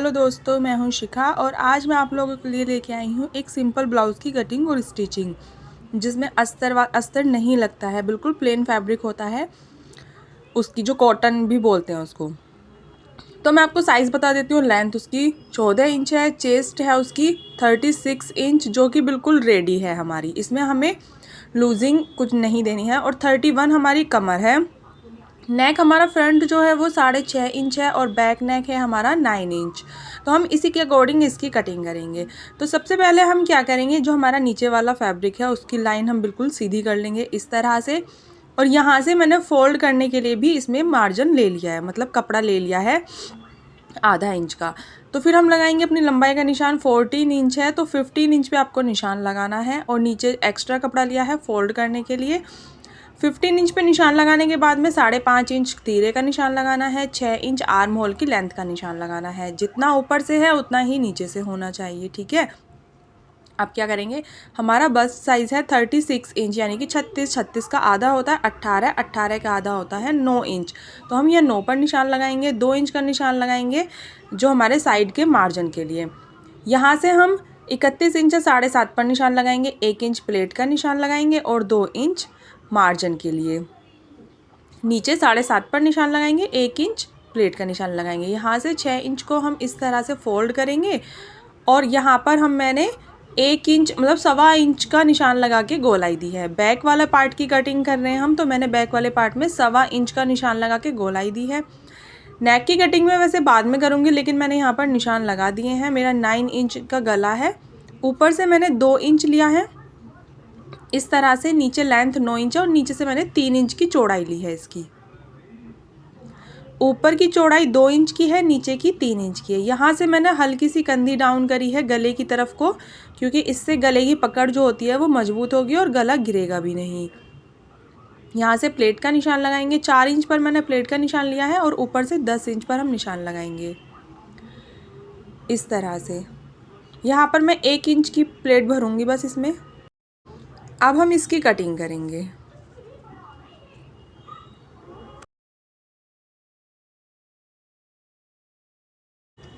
Hello दोस्तों, मैं हूं शिखा और आज मैं आप लोगों के लिए लेके आई हूं एक सिंपल ब्लाउज़ की कटिंग और स्टिचिंग, जिसमें अस्तर नहीं लगता है, बिल्कुल प्लेन फैब्रिक होता है उसकी, जो कॉटन भी बोलते हैं उसको। तो मैं आपको साइज़ बता देती हूँ। लेंथ उसकी 14 इंच है, चेस्ट है उसकी 36 इंच, जो कि बिल्कुल रेडी है हमारी, इसमें हमें लूजिंग कुछ नहीं देनी है। और 31 हमारी कमर है। नेक हमारा फ्रंट जो है वो 6.5 इंच है और बैक नेक है हमारा 9 इंच। तो हम इसी के अकॉर्डिंग इसकी कटिंग करेंगे। तो सबसे पहले हम क्या करेंगे, जो हमारा नीचे वाला फैब्रिक है उसकी लाइन हम बिल्कुल सीधी कर लेंगे इस तरह से। और यहाँ से मैंने फोल्ड करने के लिए भी इसमें मार्जिन ले लिया है, मतलब कपड़ा ले लिया है आधा इंच का। तो फिर हम लगाएंगे अपनी लंबाई का निशान। 14 इंच है तो 15 इंच पे आपको निशान लगाना है। और नीचे एक्स्ट्रा कपड़ा लिया है फोल्ड करने के लिए। 15 इंच पे निशान लगाने के बाद में 5.5 इंच तीरे का निशान लगाना है। 6 इंच आर्म होल की लेंथ का निशान लगाना है। जितना ऊपर से है उतना ही नीचे से होना चाहिए, ठीक है। अब क्या करेंगे, हमारा बस्ट साइज़ है 36 इंच, यानी कि 36 का आधा होता है 18 का आधा होता है 9 इंच। तो हम यह 9 पर निशान लगाएंगे। 2 इंच का निशान लगाएंगे जो हमारे साइड के मार्जिन के लिए। यहाँ से हम 31 इंच 7.5 पर निशान लगाएंगे। 1 इंच प्लेट का निशान लगाएंगे और 2 इंच मार्जिन के लिए। नीचे 7.5 पर निशान लगाएंगे, 1 इंच प्लेट का निशान लगाएंगे। यहाँ से 6 इंच को हम इस तरह से फोल्ड करेंगे और यहाँ पर मैंने 1 इंच मतलब 1.25 इंच का निशान लगा के गोलाई दी है। बैक वाला पार्ट की कटिंग कर रहे हैं हम, तो मैंने बैक वाले पार्ट में 1.25 इंच का निशान लगा के गोलाई दी है। नेक की कटिंग में वैसे बाद में करूँगी, लेकिन मैंने यहाँ पर निशान लगा दिए हैं। मेरा 9 इंच का गला है। ऊपर से मैंने 2 इंच लिया है इस तरह से। नीचे लेंथ 9 इंच है और नीचे से मैंने 3 इंच की चौड़ाई ली है इसकी। ऊपर की चौड़ाई 2 इंच की है, नीचे की 3 इंच की है। यहाँ से मैंने हल्की सी कंधी डाउन करी है गले की तरफ को, क्योंकि इससे गले की पकड़ जो होती है वो मजबूत होगी और गला गिरेगा भी नहीं। यहाँ से प्लेट का निशान लगाएंगे। 4 इंच पर मैंने प्लेट का निशान लिया है और ऊपर से 10 इंच पर हम निशान लगाएंगे इस तरह से। यहाँ पर मैं 1 इंच की प्लेट भरूँगी बस इसमें। अब हम इसकी कटिंग करेंगे।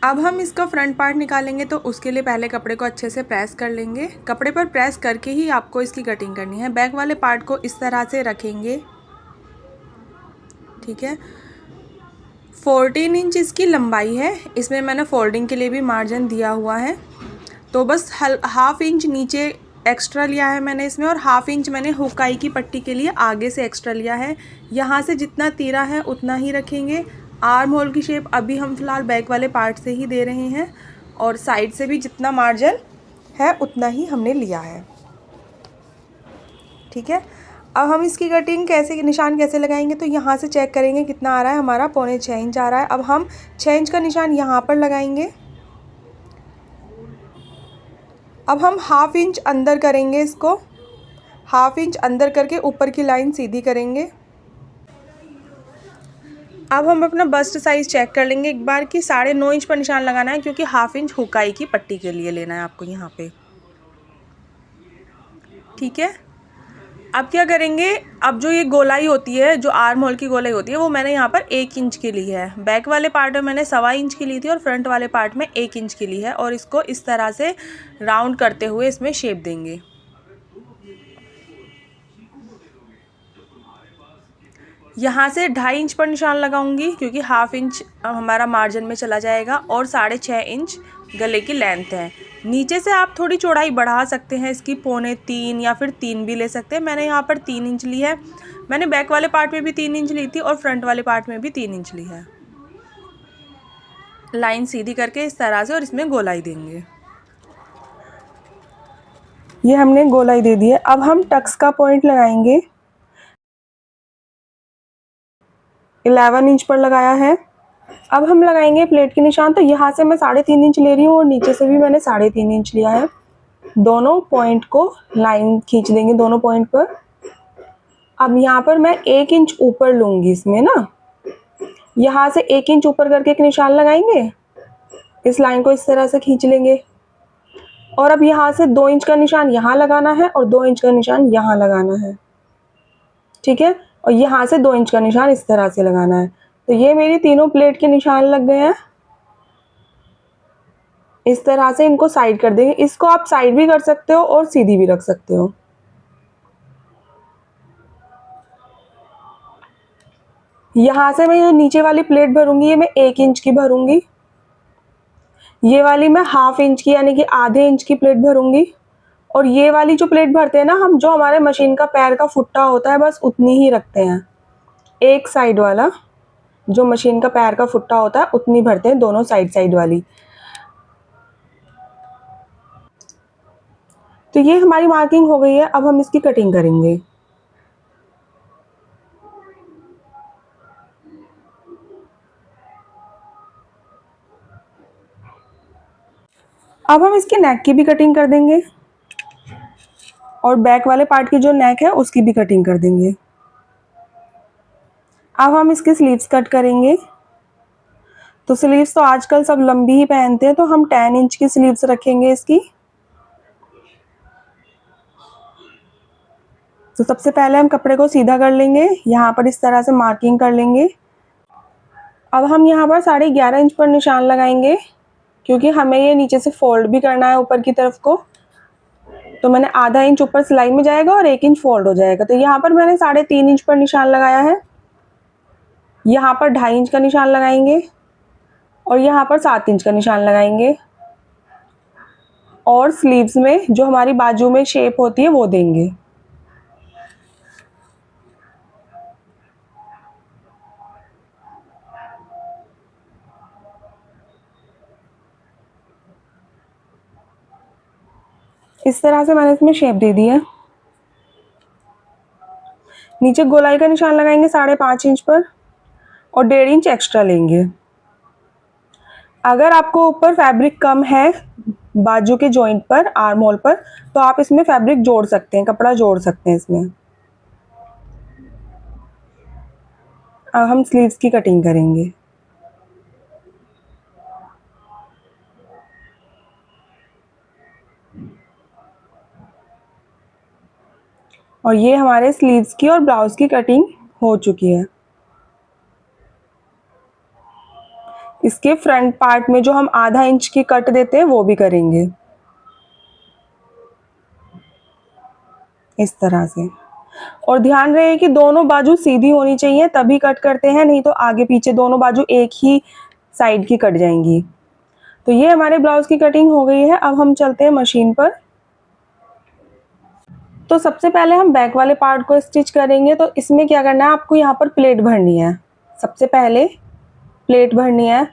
अब हम इसका फ्रंट पार्ट निकालेंगे, तो उसके लिए पहले कपड़े को अच्छे से प्रेस कर लेंगे। कपड़े पर प्रेस करके ही आपको इसकी कटिंग करनी है। बैक वाले पार्ट को इस तरह से रखेंगे, ठीक है। 14 इंच इसकी लंबाई है। इसमें मैंने फोल्डिंग के लिए भी मार्जिन दिया हुआ है। तो बस हाफ इंच नीचे एक्स्ट्रा लिया है मैंने इसमें, और हाफ इंच मैंने हुकाई की पट्टी के लिए आगे से एक्स्ट्रा लिया है। यहाँ से जितना तीरा है उतना ही रखेंगे। आर्म होल की शेप अभी हम फिलहाल बैक वाले पार्ट से ही दे रहे हैं, और साइड से भी जितना मार्जिन है उतना ही हमने लिया है, ठीक है। अब हम इसकी कटिंग कैसे, निशान कैसे लगाएंगे, तो यहाँ से चेक करेंगे कितना आ रहा है हमारा। 6.25 इंच आ रहा है। अब हम 6 इंच का निशान यहाँ पर लगाएंगे। अब हम हाफ इंच अंदर करेंगे इसको। हाफ इंच अंदर करके ऊपर की लाइन सीधी करेंगे। अब हम अपना बस्ट साइज़ चेक कर लेंगे एक बार कि 9.5 इंच पर निशान लगाना है, क्योंकि हाफ इंच हुकाई की पट्टी के लिए लेना है आपको यहाँ पे, ठीक है। अब क्या करेंगे, अब जो ये गोलाई होती है, जो आर्म होल की गोलाई होती है, वो मैंने यहाँ पर 1 इंच की ली है। बैक वाले पार्ट में मैंने 1.25 इंच की ली थी और फ्रंट वाले पार्ट में 1 इंच की ली है। और इसको इस तरह से राउंड करते हुए इसमें शेप देंगे। यहाँ से 2.5 इंच पर निशान लगाऊंगी, क्योंकि हाफ इंच हमारा मार्जिन में चला जाएगा। और 6.5 इंच गले की लेंथ है। नीचे से आप थोड़ी चौड़ाई बढ़ा सकते हैं इसकी, 2.25 या फिर 3 भी ले सकते हैं। मैंने यहाँ पर 3 इंच ली है। मैंने बैक वाले पार्ट में भी 3 इंच ली थी और फ्रंट वाले पार्ट में भी 3 इंच ली है। लाइन सीधी करके इस तरह से, और इसमें गोलाई देंगे। ये हमने गोलाई दे दी है। अब हम टक्स का पॉइंट लगाएंगे। 11 इंच पर लगाया है। अब हम लगाएंगे प्लेट के निशान। तो यहाँ से मैं 3.5 इंच ले रही हूँ और नीचे से भी मैंने 3.5 इंच लिया है। दोनों पॉइंट को लाइन खींच देंगे दोनों पॉइंट पर। अब यहाँ पर मैं 1 इंच ऊपर लूँगी इसमें ना, यहाँ से 1 इंच ऊपर करके एक निशान लगाएंगे। इस लाइन को इस तरह से खींच लेंगे। और अब यहाँ से 2 इंच का निशान यहाँ लगाना है और 2 इंच का निशान यहाँ लगाना है, ठीक है। और यहाँ से 2 इंच का निशान इस तरह से लगाना है। तो ये मेरी तीनों प्लेट के निशान लग गए हैं। इस तरह से इनको साइड कर देंगे। इसको आप साइड भी कर सकते हो और सीधी भी रख सकते हो। यहाँ से मैं जो नीचे वाली प्लेट भरूंगी ये मैं 1 इंच की भरूंगी। ये वाली मैं ½ इंच की यानी कि आधे इंच की प्लेट भरूंगी। और ये वाली जो प्लेट भरते हैं ना हम, जो हमारे मशीन का पैर का फुट्टा होता है बस उतनी ही रखते हैं। एक साइड वाला जो मशीन का पैर का फुट्टा होता है उतनी भरते हैं, दोनों साइड साइड वाली। तो ये हमारी मार्किंग हो गई है। अब हम इसकी कटिंग करेंगे। अब हम इसके नेक की भी कटिंग कर देंगे और बैक वाले पार्ट की जो नेक है उसकी भी कटिंग कर देंगे। अब हम इसके स्लीव्स कट करेंगे। तो स्लीव्स तो आजकल सब लंबी ही पहनते हैं, तो हम 10 इंच की स्लीव्स रखेंगे इसकी। तो सबसे पहले हम कपड़े को सीधा कर लेंगे, यहाँ पर इस तरह से मार्किंग कर लेंगे। अब हम यहाँ पर 11.5 इंच पर निशान लगाएंगे, क्योंकि हमें ये नीचे से फोल्ड भी करना है ऊपर की तरफ को। तो मैंने ½ इंच ऊपर सिलाई में जाएगा और 1 इंच फोल्ड हो जाएगा। तो यहाँ पर मैंने 3.5 इंच पर निशान लगाया है। यहाँ पर 2.5 इंच का निशान लगाएंगे और यहाँ पर 7 इंच का निशान लगाएंगे। और स्लीव्स में जो हमारी बाजू में शेप होती है वो देंगे। इस तरह से मैंने इसमें शेप दे दी है। नीचे गोलाई का निशान लगाएंगे 5.5 इंच पर और 1.5 इंच एक्स्ट्रा लेंगे। अगर आपको ऊपर फैब्रिक कम है बाजू के जॉइंट पर, आर्म होल पर, तो आप इसमें फैब्रिक जोड़ सकते हैं, कपड़ा जोड़ सकते हैं इसमें। अब हम स्लीव्स की कटिंग करेंगे। और ये हमारे स्लीव्स की और ब्लाउज की कटिंग हो चुकी है। इसके फ्रंट पार्ट में जो हम ½ इंच की कट देते हैं वो भी करेंगे इस तरह से। और ध्यान रहे कि दोनों बाजू सीधी होनी चाहिए तभी कट करते हैं, नहीं तो आगे पीछे दोनों बाजू एक ही साइड की कट जाएंगी। तो ये हमारे ब्लाउज की कटिंग हो गई है। अब हम चलते हैं मशीन पर। तो सबसे पहले हम बैक वाले पार्ट को स्टिच करेंगे। तो इसमें क्या करना है, आपको यहाँ पर प्लेट भरनी है। सबसे पहले प्लेट भरनी है।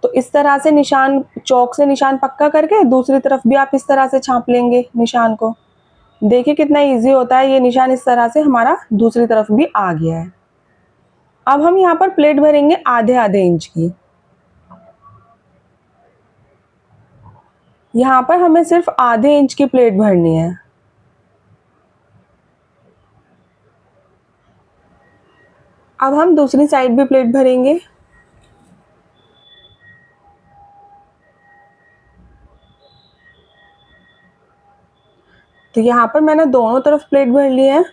तो इस तरह से निशान, चौक से निशान पक्का करके दूसरी तरफ भी आप इस तरह से छाप लेंगे निशान को। देखिए कितना इजी होता है। ये निशान इस तरह से हमारा दूसरी तरफ भी आ गया है। अब हम यहाँ पर प्लेट भरेंगे ½ इंच की। यहाँ पर हमें सिर्फ ½ इंच की प्लेट भरनी है। अब हम दूसरी साइड भी प्लेट भरेंगे। तो यहाँ पर मैंने दोनों तरफ प्लेट भर ली है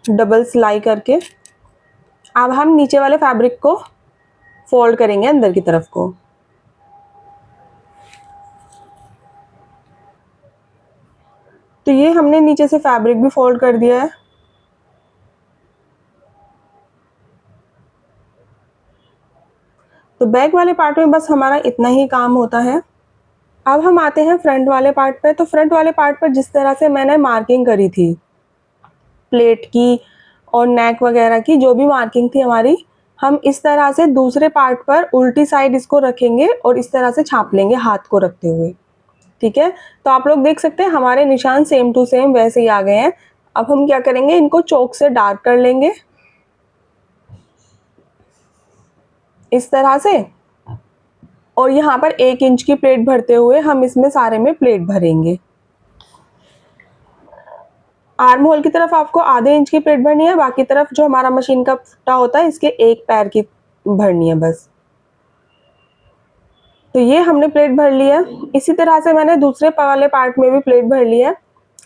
डबल सिलाई करके। अब हम नीचे वाले फैब्रिक को फोल्ड करेंगे अंदर की तरफ को। तो ये हमने नीचे से फैब्रिक भी फोल्ड कर दिया है। तो बैक वाले पार्ट में बस हमारा इतना ही काम होता है। अब हम आते हैं फ्रंट वाले पार्ट पे। तो फ्रंट वाले पार्ट पर जिस तरह से मैंने मार्किंग करी थी प्लेट की और नेक वगैरह की, जो भी मार्किंग थी हमारी, हम इस तरह से दूसरे पार्ट पर उल्टी साइड इसको रखेंगे और इस तरह से छाप लेंगे हाथ को रखते हुए। ठीक है, तो आप लोग देख सकते हैं हमारे निशान सेम टू सेम वैसे ही आ गए हैं। अब हम क्या करेंगे, इनको चौक से डार्क कर लेंगे इस तरह से। और यहाँ पर 1 इंच की प्लेट भरते हुए हम इसमें सारे में प्लेट भरेंगे। आर्म होल की तरफ आपको ½ इंच की प्लेट भरनी है, बाकी तरफ जो हमारा मशीन का फुट्टा होता है इसके एक पैर की भरनी है बस। तो ये हमने प्लेट भर ली है। इसी तरह से मैंने दूसरे वाले पार्ट में भी प्लेट भर ली है।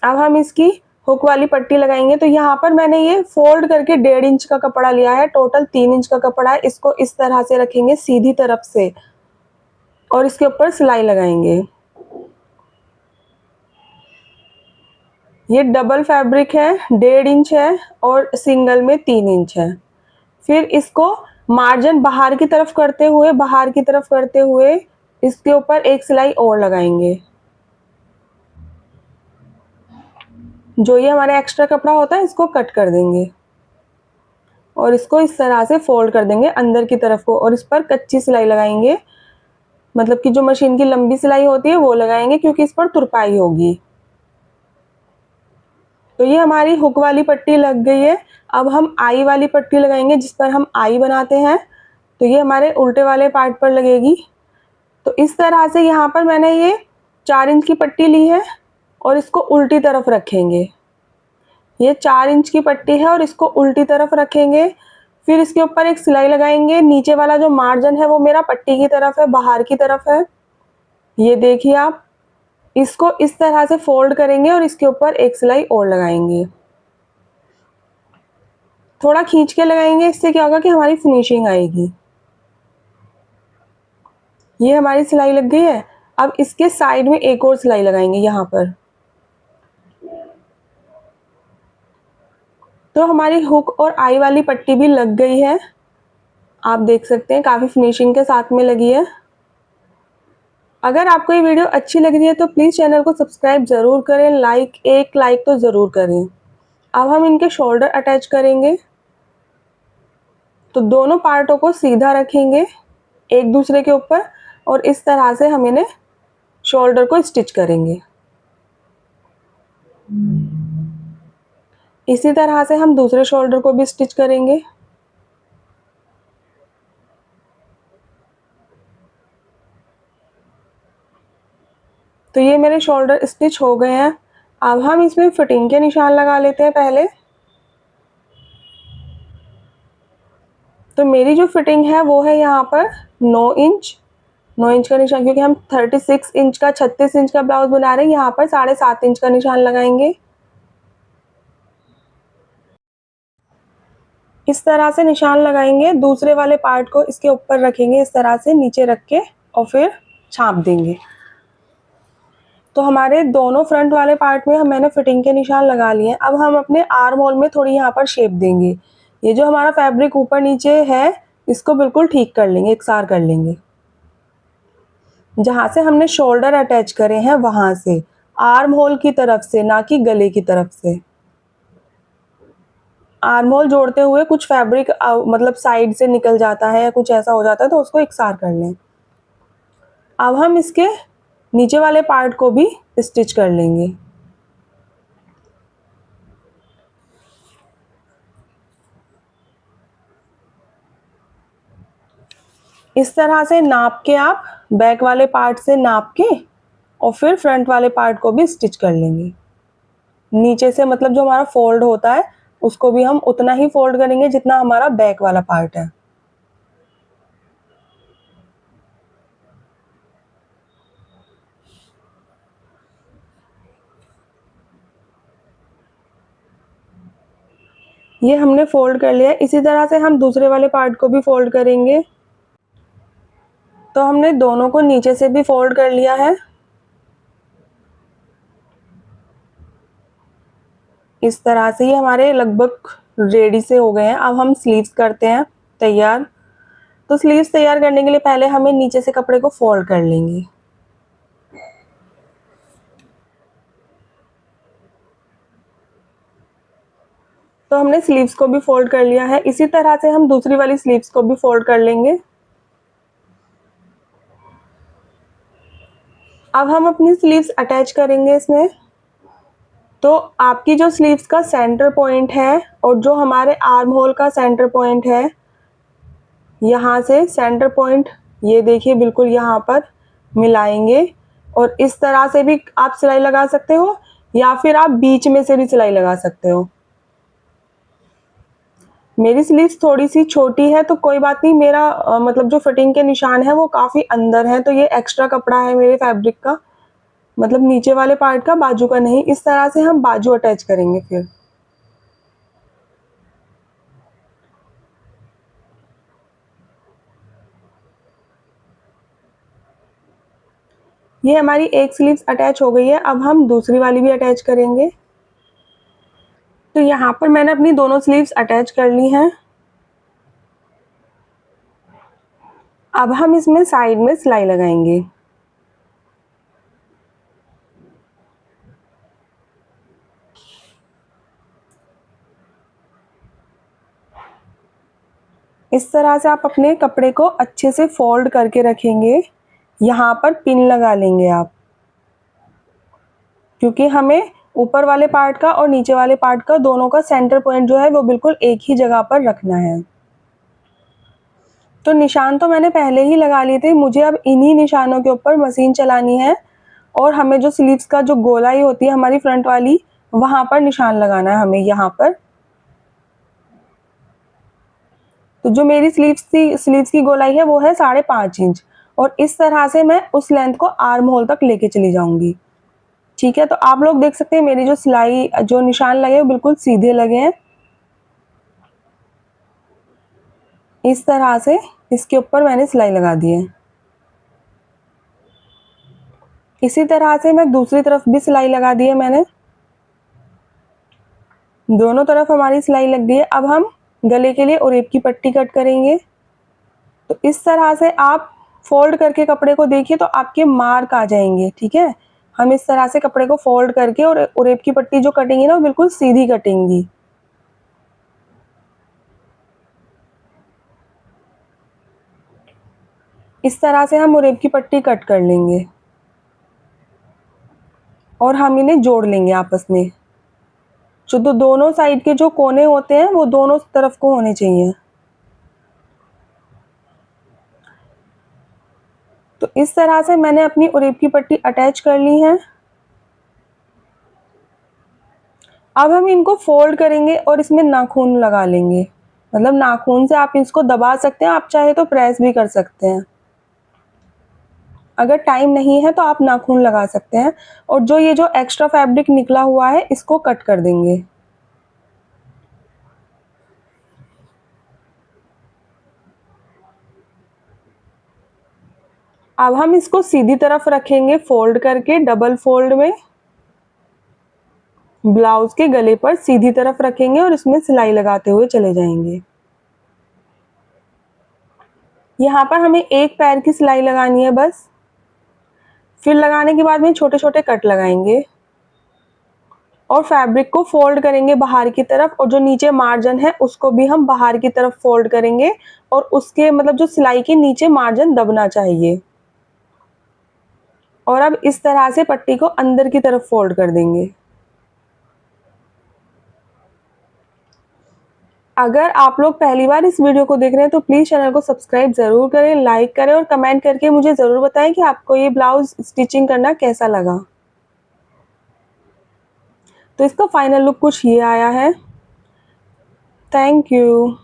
अब हम इसकी हुक वाली पट्टी लगाएंगे। तो यहाँ पर मैंने ये फोल्ड करके 1.5 इंच का कपड़ा लिया है, टोटल 3 इंच का कपड़ा है। इसको इस तरह से रखेंगे सीधी तरफ से। और इसके ऊपर सिलाई लगाएंगे। ये डबल फैब्रिक है, 1.5 इंच है और सिंगल में 3 इंच है। फिर इसको मार्जिन बाहर की तरफ करते हुए इसके ऊपर एक सिलाई और लगाएंगे। जो ये हमारा एक्स्ट्रा कपड़ा होता है इसको कट कर देंगे और इसको इस तरह से फोल्ड कर देंगे अंदर की तरफ को, और इस पर कच्ची सिलाई लगाएंगे, मतलब कि जो मशीन की लंबी सिलाई होती है वो लगाएंगे क्योंकि इस पर तुरपाई होगी। तो ये हमारी हुक वाली पट्टी लग गई है। अब हम आई वाली पट्टी लगाएंगे जिस पर हम आई बनाते हैं। तो ये हमारे उल्टे वाले पार्ट पर लगेगी। तो इस तरह से यहाँ पर मैंने ये 4 इंच की पट्टी ली है और इसको उल्टी तरफ रखेंगे। ये 4 इंच की पट्टी है और इसको उल्टी तरफ रखेंगे। फिर इसके ऊपर एक सिलाई लगाएंगे। नीचे वाला जो मार्जिन है वो मेरा पट्टी की तरफ है, बाहर की तरफ है। ये देखिए आप, इसको इस तरह से फोल्ड करेंगे और इसके ऊपर एक सिलाई और लगाएंगे। थोड़ा खींच के लगाएंगे, इससे क्या होगा कि हमारी फिनिशिंग आएगी। ये हमारी सिलाई लग गई है। अब इसके साइड में एक और सिलाई लगाएंगे यहाँ पर। तो हमारी हुक और आई वाली पट्टी भी लग गई है। आप देख सकते हैं काफ़ी फिनिशिंग के साथ में लगी है। अगर आपको ये वीडियो अच्छी लग रही है तो प्लीज़ चैनल को सब्सक्राइब ज़रूर करें, एक लाइक तो ज़रूर करें। अब हम इनके शोल्डर अटैच करेंगे। तो दोनों पार्टों को सीधा रखेंगे एक दूसरे के ऊपर और इस तरह से हम इन्हें शोल्डर को स्टिच करेंगे। इसी तरह से हम दूसरे शोल्डर को भी स्टिच करेंगे। तो ये मेरे शोल्डर स्टिच हो गए हैं। अब हम इसमें फिटिंग के निशान लगा लेते हैं पहले। तो मेरी जो फिटिंग है वो है यहाँ पर 9 इंच का निशान, क्योंकि हम 36 इंच का 36 इंच का ब्लाउज बना रहे हैं। यहाँ पर 7.5 इंच का निशान लगाएंगे। इस तरह से निशान लगाएंगे। दूसरे वाले पार्ट को इसके ऊपर रखेंगे, इस तरह से नीचे रख के, और फिर छाप देंगे। तो हमारे दोनों फ्रंट वाले पार्ट में मैंने फिटिंग के निशान लगा लिए। अब हम अपने आर्म होल में थोड़ी यहाँ पर शेप देंगे। ये जो हमारा फैब्रिक ऊपर नीचे है इसको बिल्कुल ठीक कर लेंगे, एकसार कर लेंगे। जहाँ से हमने शोल्डर अटैच करे हैं वहां से, आर्म होल की तरफ से, ना कि गले की तरफ से। आर्म होल जोड़ते हुए कुछ फैब्रिक मतलब साइड से निकल जाता है या कुछ ऐसा हो जाता है तो उसको एकसार कर लें। अब हम इसके नीचे वाले पार्ट को भी स्टिच कर लेंगे। इस तरह से नाप के आप बैक वाले पार्ट से नाप के और फिर फ्रंट वाले पार्ट को भी स्टिच कर लेंगे। नीचे से मतलब जो हमारा फोल्ड होता है उसको भी हम उतना ही फोल्ड करेंगे जितना हमारा बैक वाला पार्ट है। ये हमने फोल्ड कर लिया। इसी तरह से हम दूसरे वाले पार्ट को भी फोल्ड करेंगे। तो हमने दोनों को नीचे से भी फोल्ड कर लिया है। इस तरह से ये हमारे लगभग रेडी से हो गए हैं। अब हम स्लीव्स करते हैं तैयार। तो स्लीव्स तैयार करने के लिए पहले हमें नीचे से कपड़े को फोल्ड कर लेंगे। तो हमने स्लीव्स को भी फोल्ड कर लिया है। इसी तरह से हम दूसरी वाली स्लीव्स को भी फोल्ड कर लेंगे। अब हम अपनी स्लीव्स अटैच करेंगे इसमें। तो आपकी जो स्लीव्स का सेंटर पॉइंट है और जो हमारे आर्म होल का सेंटर पॉइंट है, यहाँ से सेंटर पॉइंट ये देखिए बिल्कुल यहाँ पर मिलाएंगे। और इस तरह से भी आप सिलाई लगा सकते हो या फिर आप बीच में से भी सिलाई लगा सकते हो। मेरी स्लीव्स थोड़ी सी छोटी है तो कोई बात नहीं। मेरा मतलब जो फिटिंग के निशान है वो काफ़ी अंदर है, तो ये एक्स्ट्रा कपड़ा है मेरे फैब्रिक का, मतलब नीचे वाले पार्ट का, बाजू का नहीं। इस तरह से हम बाजू अटैच करेंगे। फिर ये हमारी एक स्लीव्स अटैच हो गई है। अब हम दूसरी वाली भी अटैच करेंगे। तो यहाँ पर मैंने अपनी दोनों स्लीव्स अटैच कर ली हैं। अब हम इसमें साइड में सिलाई लगाएंगे। इस तरह से आप अपने कपड़े को अच्छे से फोल्ड करके रखेंगे। यहाँ पर पिन लगा लेंगे आप, क्योंकि हमें ऊपर वाले पार्ट का और नीचे वाले पार्ट का दोनों का सेंटर पॉइंट जो है वो बिल्कुल एक ही जगह पर रखना है। तो निशान तो मैंने पहले ही लगा लिए थे, मुझे अब इन्हीं निशानों के ऊपर मशीन चलानी है और हमें जो स्लीव्स का जो गोलाई होती है हमारी फ्रंट वाली, वहाँ पर निशान लगाना है हमें यहाँ पर। तो जो मेरी स्लीव्स की गोलाई है वो है 5.5 इंच और इस तरह से मैं उस लेंथ को आर्म होल तक लेके चली जाऊंगी। ठीक है, तो आप लोग देख सकते हैं मेरी जो निशान लगे वो बिल्कुल सीधे लगे हैं। इस तरह से इसके ऊपर मैंने सिलाई लगा दी है। इसी तरह से मैं दूसरी तरफ भी सिलाई लगा दी है मैंने। दोनों तरफ हमारी सिलाई लग गई है। अब हम गले के लिए ओरेप की पट्टी कट करेंगे। तो इस तरह से आप फोल्ड करके कपड़े को देखिए तो आपके मार्क आ जाएंगे। ठीक है, हम इस तरह से कपड़े को फोल्ड करके और ओरेप की पट्टी जो कटेंगी ना वो बिल्कुल सीधी कटेंगी। इस तरह से हम ओरेप की पट्टी कट कर लेंगे और हम इन्हें जोड़ लेंगे आपस में। जो दोनों साइड के जो कोने होते हैं वो दोनों तरफ को होने चाहिए। तो इस तरह से मैंने अपनी ओरेप की पट्टी अटैच कर ली है। अब हम इनको फोल्ड करेंगे और इसमें नाखून लगा लेंगे। मतलब नाखून से आप इसको दबा सकते हैं, आप चाहे तो प्रेस भी कर सकते हैं। अगर टाइम नहीं है तो आप नाखून लगा सकते हैं। और जो ये जो एक्स्ट्रा फैब्रिक निकला हुआ है इसको कट कर देंगे। अब हम इसको सीधी तरफ रखेंगे फोल्ड करके डबल फोल्ड में, ब्लाउज के गले पर सीधी तरफ रखेंगे और इसमें सिलाई लगाते हुए चले जाएंगे। यहाँ पर हमें एक पैर की सिलाई लगानी है बस। फिर लगाने के बाद में छोटे छोटे कट लगाएंगे और फैब्रिक को फोल्ड करेंगे बाहर की तरफ और जो नीचे मार्जिन है उसको भी हम बाहर की तरफ फोल्ड करेंगे और उसके मतलब जो सिलाई के नीचे मार्जिन दबना चाहिए। और अब इस तरह से पट्टी को अंदर की तरफ फोल्ड कर देंगे। अगर आप लोग पहली बार इस वीडियो को देख रहे हैं तो प्लीज़ चैनल को सब्सक्राइब ज़रूर करें, लाइक करें और कमेंट करके मुझे ज़रूर बताएं कि आपको ये ब्लाउज स्टिचिंग करना कैसा लगा। तो इसका फाइनल लुक कुछ ये आया है। Thank you.